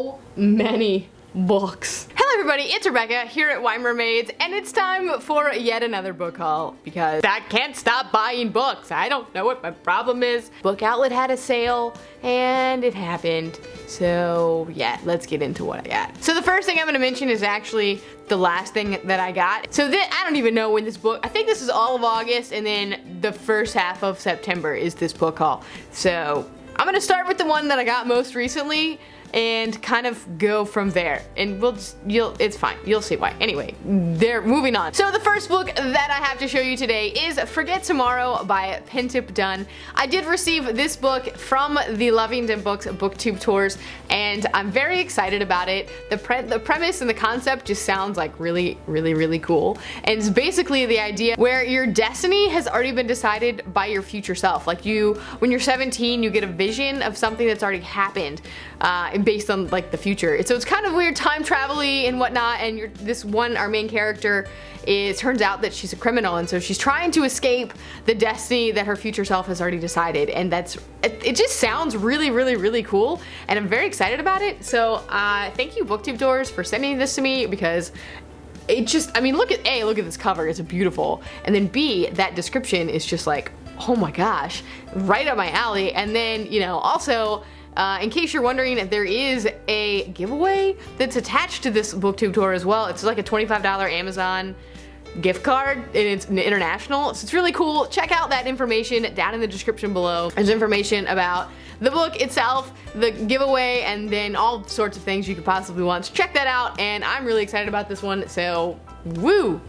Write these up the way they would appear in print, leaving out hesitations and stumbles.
so many books. Hello everybody, it's Rebecca here at Mermaids, and it's time for yet another book haul because I can't stop buying books. I don't know what my problem is. Book Outlet had a sale and it happened. So yeah, let's get into what I got. So the first thing I'm gonna mention is actually the last thing that I got. So I don't even know when this book, I think this is all of August, and then the first half of September is this book haul. So I'm gonna start with the one that I got most recently and kind of go from there, and it's fine, you'll see why. Anyway, moving on. So the first book that I have to show you today is Forget Tomorrow by Pintip Dunn. I did receive this book from the LovingDemBooks BookTube Tours, and I'm very excited about it. The premise and the concept just sounds like really cool, and it's basically the idea where your destiny has already been decided by your future self. Like when you're 17, you get a vision of something that's already happened, based on like the future. So it's kind of weird, time travel-y and whatnot, and our main character turns out that she's a criminal, and so she's trying to escape the destiny that her future self has already decided, and it just sounds really cool, and I'm very excited about it. So thank you BookTube Tours for sending this to me, because it just, I mean, look at this cover, it's beautiful, and then B, that description is just like, oh my gosh, right up my alley. And then, you know, also in case you're wondering, there is a giveaway that's attached to this BookTube tour as well. It's like a $25 Amazon gift card, and it's international, so it's really cool. Check out that information down in the description below. There's information about the book itself, the giveaway, and then all sorts of things you could possibly want. So check that out, and I'm really excited about this one, so woo!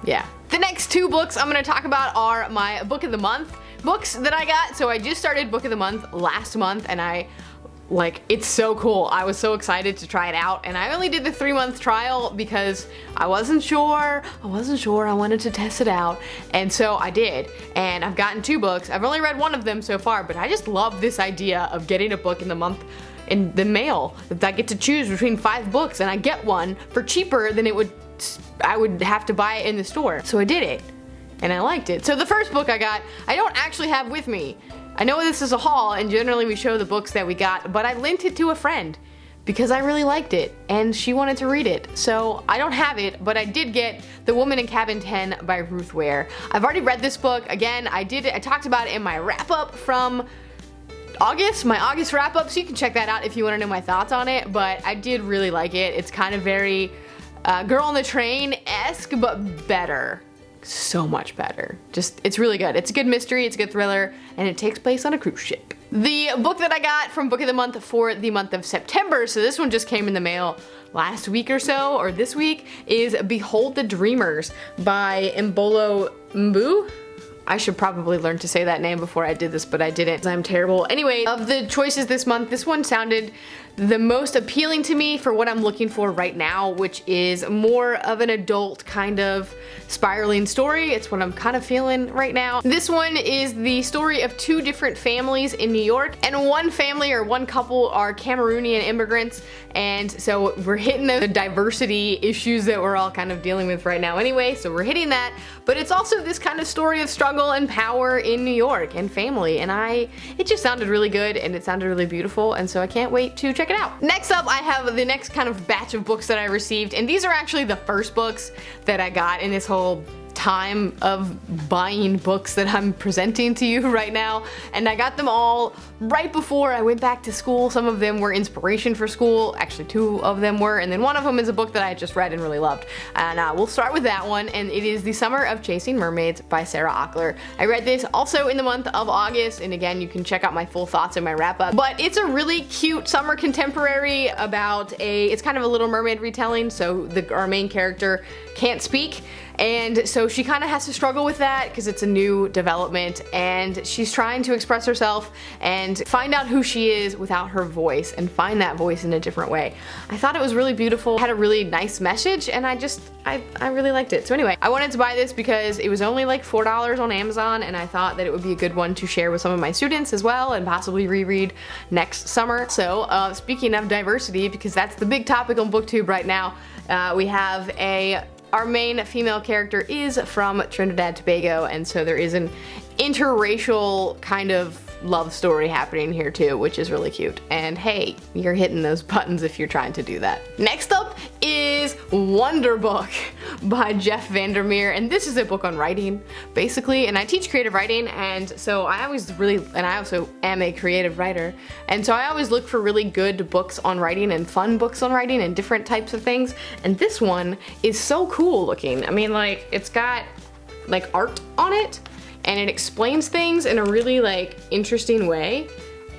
Yeah. The next two books I'm going to talk about are my Book of the Month books that I got. So I just started Book of the Month last month, and it's so cool. I was so excited to try it out, and I only did the 3-month trial because I wasn't sure, I wanted to test it out, and so I did, and I've gotten 2 books. I've only read one of them so far, but I just love this idea of getting a book in the month in the mail, that I get to choose between 5 books, and I get one for cheaper than I would have to buy it in the store. So I did it, and I liked it. So the first book I got, I don't actually have with me. I know this is a haul, and generally we show the books that we got, but I lent it to a friend because I really liked it, and she wanted to read it. So I don't have it, but I did get The Woman in Cabin 10 by Ruth Ware. I've already read this book. Again, I talked about it in my wrap-up from August, my August wrap-up, so you can check that out if you want to know my thoughts on it, but I did really like it. It's kind of very Girl on the Train-esque, but better. So much better. It's really good. It's a good mystery, it's a good thriller, and it takes place on a cruise ship. The book that I got from Book of the Month for the month of September, so this one just came in the mail last week or so, or this week, is Behold the Dreamers by Imbolo Mbue. I should probably learn to say that name before I did this, but I didn't. I'm terrible. Anyway, of the choices this month, this one sounded the most appealing to me for what I'm looking for right now, which is more of an adult kind of spiraling story. It's what I'm kind of feeling right now. This one is the story of 2 different families in New York, and one family or one couple are Cameroonian immigrants, and so we're hitting the diversity issues that we're all kind of dealing with right now anyway, so we're hitting that, but it's also this kind of story of struggle and power in New York and family, and it just sounded really good, and it sounded really beautiful, and so I can't wait to check it out. Next up, I have the next kind of batch of books that I received, and these are actually the first books that I got in this whole time of buying books that I'm presenting to you right now, and I got them all right before I went back to school. Some of them were inspiration for school, actually 2 of them were, and then one of them is a book that I just read and really loved, and we'll start with that one, and it is The Summer of Chasing Mermaids by Sarah Ockler. I read this also in the month of August, and again, you can check out my full thoughts in my wrap-up, but it's a really cute summer contemporary about it's kind of a Little Mermaid retelling, so our main character can't speak, and so she kind of has to struggle with that because it's a new development, and she's trying to express herself and find out who she is without her voice, and find that voice in a different way. I thought it was really beautiful, had a really nice message, and I really liked it. So anyway, I wanted to buy this because it was only like $4 on Amazon, and I thought that it would be a good one to share with some of my students as well, and possibly reread next summer. So speaking of diversity, because that's the big topic on BookTube right now, we have our main female character is from Trinidad Tobago, and so there is an interracial kind of love story happening here too, which is really cute. And hey, you're hitting those buttons if you're trying to do that. Next up is Wonderbook by Jeff Vandermeer, and this is a book on writing, basically, and I teach creative writing, and so I also am a creative writer, and so I always look for really good books on writing and fun books on writing and different types of things, and this one is so cool looking. I mean, like, it's got like art on it, and it explains things in a really like interesting way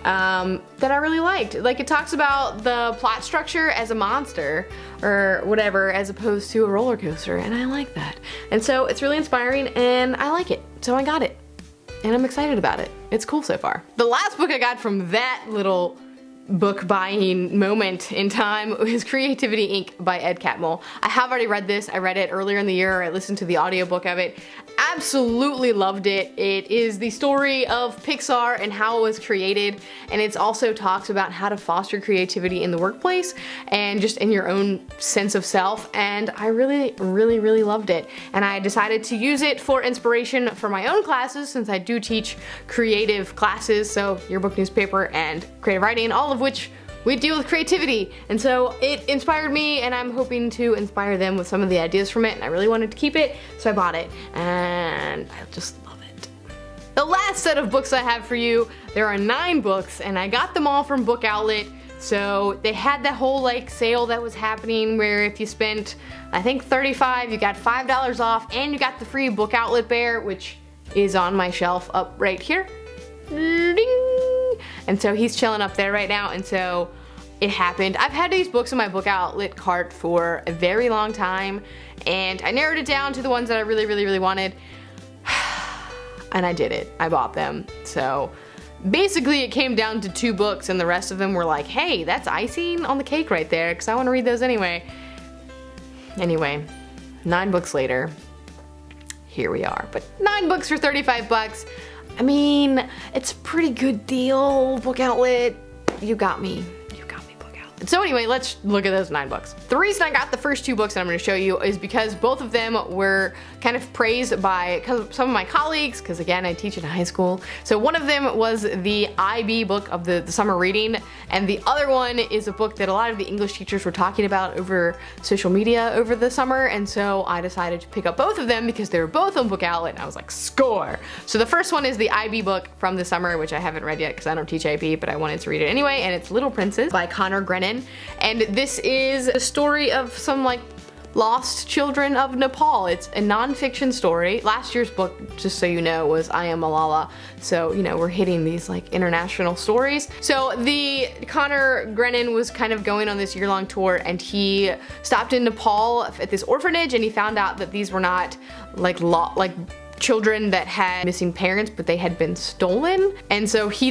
that I really liked. Like, it talks about the plot structure as a monster or whatever as opposed to a roller coaster, and I like that. And so it's really inspiring and I like it. So I got it and I'm excited about it. It's cool so far. The last book I got from that little book buying moment in time is Creativity Inc. by Ed Catcall. I have already read this. I read it earlier in the year. I listened to the audiobook of it. Absolutely loved it. It is the story of Pixar and how it was created, and it also talks about how to foster creativity in the workplace and just in your own sense of self, and I really loved it. And I decided to use it for inspiration for my own classes, since I do teach creative classes, so yearbook, newspaper, and creative writing, all of which we deal with creativity, and so it inspired me, and I'm hoping to inspire them with some of the ideas from it, and I really wanted to keep it, so I bought it, and I just love it. The last set of books I have for you, there are 9 books, and I got them all from Book Outlet. So they had that whole like sale that was happening where if you spent, I think $35, you got $5 off, and you got the free Book Outlet bear, which is on my shelf up right here. Ding! And so he's chilling up there right now, and so it happened. I've had these books in my Book Outlet cart for a very long time, and I narrowed it down to the ones that I really wanted, and I did it. I bought them. So basically it came down to 2 books, and the rest of them were like, hey, that's icing on the cake right there, because I want to read those anyway. Anyway, 9 books later, here we are. But 9 books for 35 bucks. I mean, it's a pretty good deal, Book Outlet. You got me. You got me, Book Outlet. So anyway, let's look at those 9 books. The reason I got the first 2 books that I'm going to show you is because both of them were kind of praised by some of my colleagues, because again, I teach in high school. So one of them was the IB book of the summer reading, and the other one is a book that a lot of the English teachers were talking about over social media over the summer, and so I decided to pick up both of them because they were both on Book Outlet, and I was like, score! So the first one is the IB book from the summer, which I haven't read yet because I don't teach IB, but I wanted to read it anyway, and it's Little Princess by Conor Grennan, and this is a story of some like lost children of Nepal. It's a non-fiction story. Last year's book, just so you know, was I Am Malala. So, you know, we're hitting these like international stories. So the Conor Grennan was kind of going on this year-long tour, and he stopped in Nepal at this orphanage, and he found out that these were not like children that had missing parents, but they had been stolen. And so he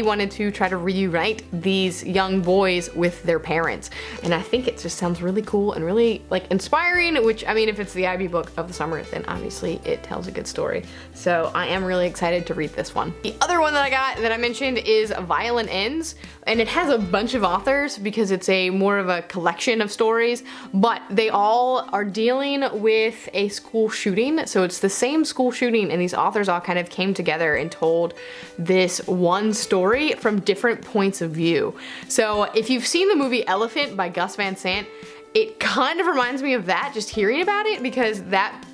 wanted to try to reunite these young boys with their parents. And I think it just sounds really cool and really like inspiring, which, I mean, if it's the IB book of the summer, then obviously it tells a good story. So I am really excited to read this one. The other one that I got that I mentioned is Violent Ends, and it has a bunch of authors because it's more of a collection of stories, but they all are dealing with a school shooting. So it's the same school shooting, and these authors all kind of came together and told this one story from different points of view. So if you've seen the movie Elephant by Gus Van Sant, it kind of reminds me of that, just hearing about it, because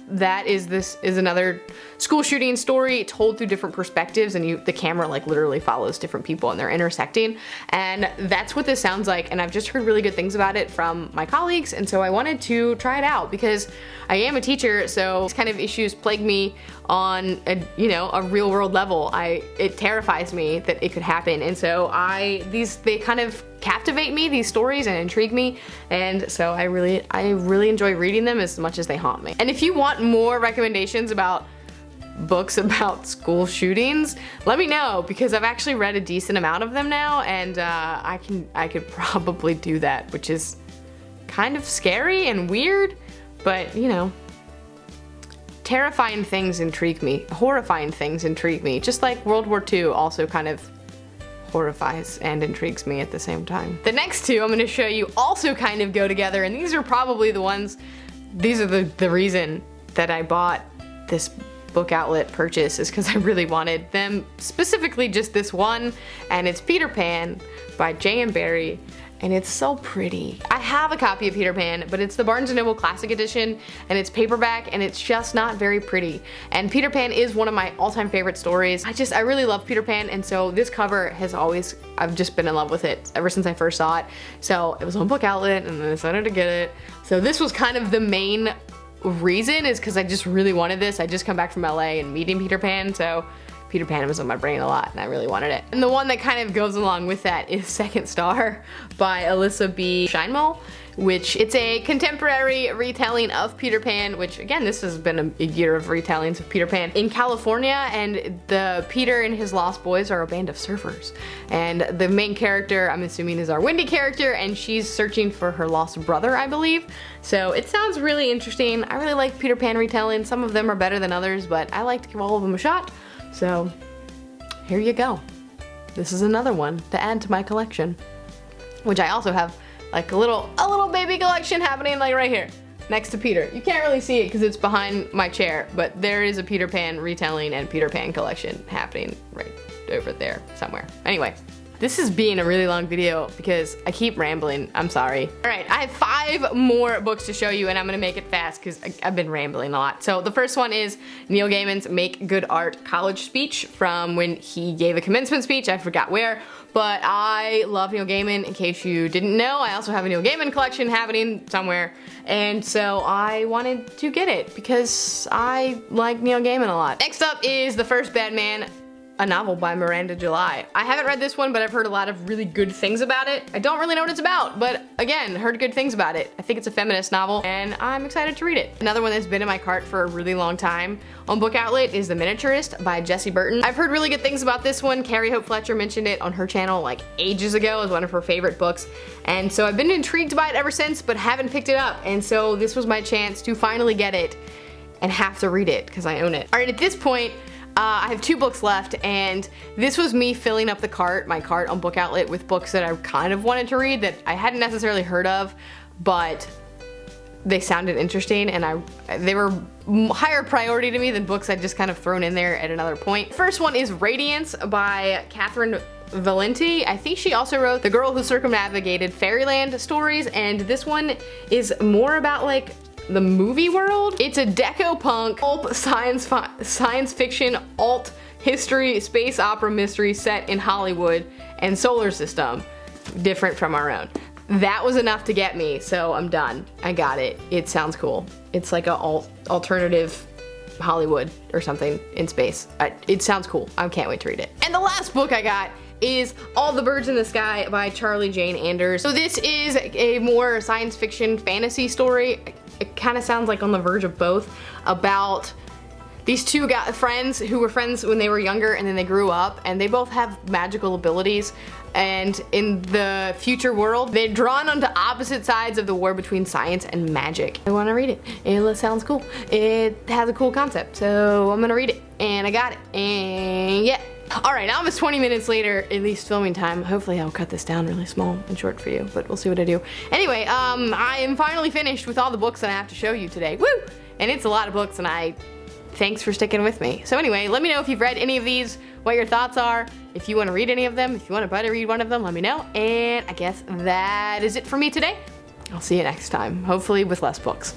this is another school shooting story told through different perspectives, and the camera like literally follows different people and they're intersecting, and that's what this sounds like. And I've just heard really good things about it from my colleagues, and so I wanted to try it out because I am a teacher, so these kind of issues plague me on a real world level. It terrifies me that it could happen, and so they kind of captivate me, these stories, and intrigue me, and so I really enjoy reading them as much as they haunt me. And if you want more recommendations about books about school shootings, let me know, because I've actually read a decent amount of them now, and I could probably do that, which is kind of scary and weird, but you know, terrifying things intrigue me, horrifying things intrigue me, just like World War II also kind of horrifies and intrigues me at the same time. The next 2 I'm going to show you also kind of go together, and these are probably the ones, these are the reason that I bought this book outlet purchase is because I really wanted them, specifically just this one, and it's Peter Pan by JM Barrie. And it's so pretty. I have a copy of Peter Pan, but it's the Barnes & Noble Classic Edition, and it's paperback, and it's just not very pretty. And Peter Pan is one of my all-time favorite stories. I really love Peter Pan, and so this cover has always, I've just been in love with it ever since I first saw it. So it was on Book Outlet, and then I decided to get it. So this was kind of the main reason, is because I just really wanted this. I just come back from LA and meeting Peter Pan, so Peter Pan was on my brain a lot, and I really wanted it. And the one that kind of goes along with that is Second Star by Alyssa B. Sheinmel, which it's a contemporary retelling of Peter Pan, which again, this has been a year of retellings of Peter Pan in California, and the Peter and his lost boys are a band of surfers. And the main character, I'm assuming, is our Wendy character, and she's searching for her lost brother, I believe. So it sounds really interesting. I really like Peter Pan retelling. Some of them are better than others, but I like to give all of them a shot. So here you go. This is another one to add to my collection, which I also have like a little baby collection happening like right here next to Peter. You can't really see it because it's behind my chair, but there is a Peter Pan retelling and Peter Pan collection happening right over there somewhere. Anyway, this is being a really long video because I keep rambling. I'm sorry. All right, I have 5 more books to show you, and I'm gonna make it fast because I've been rambling a lot. So the first one is Neil Gaiman's Make Good Art college speech from when he gave a commencement speech. I forgot where, but I love Neil Gaiman. In case you didn't know, I also have a Neil Gaiman collection happening somewhere, and so I wanted to get it because I like Neil Gaiman a lot. Next up is The First Bad Man, a novel by Miranda July. I haven't read this one, but I've heard a lot of really good things about it. I don't really know what it's about, but again, heard good things about it. I think it's a feminist novel, and I'm excited to read it. Another one that's been in my cart for a really long time on Book Outlet is The Miniaturist by Jessie Burton. I've heard really good things about this one. Carrie Hope Fletcher mentioned it on her channel like ages ago as one of her favorite books, and so I've been intrigued by it ever since, but haven't picked it up, and so this was my chance to finally get it and have to read it because I own it. All right, at this point, I have 2 books left, and this was me filling up my cart on Book Outlet with books that I kind of wanted to read that I hadn't necessarily heard of, but they sounded interesting, and they were higher priority to me than books I'd just kind of thrown in there at another point. First one is Radiance by Catherynne Valente. I think she also wrote The Girl Who Circumnavigated Fairyland stories, and this one is more about like the movie world. It's a deco-punk, pulp science fiction, alt history, space opera mystery set in Hollywood and solar system, different from our own. That was enough to get me, so I'm done. I got it. It sounds cool. It's like a alternative Hollywood or something in space. It sounds cool. I can't wait to read it. And the last book I got is All the Birds in the Sky by Charlie Jane Anders. So this is a more science fiction fantasy story. It kind of sounds like on the verge of both, about these 2 friends who were friends when they were younger, and then they grew up, and they both have magical abilities, and in the future world they're drawn onto opposite sides of the war between science and magic. I want to read it. It sounds cool. It has a cool concept, so I'm gonna read it, and I got it, and yeah. Alright, almost 20 minutes later, at least filming time. Hopefully I'll cut this down really small and short for you, but we'll see what I do. Anyway, I am finally finished with all the books that I have to show you today. Woo! And it's a lot of books, and thanks for sticking with me. So anyway, let me know if you've read any of these, what your thoughts are, if you want to read any of them, if you want to buy to read one of them, let me know. And I guess that is it for me today. I'll see you next time, hopefully with less books.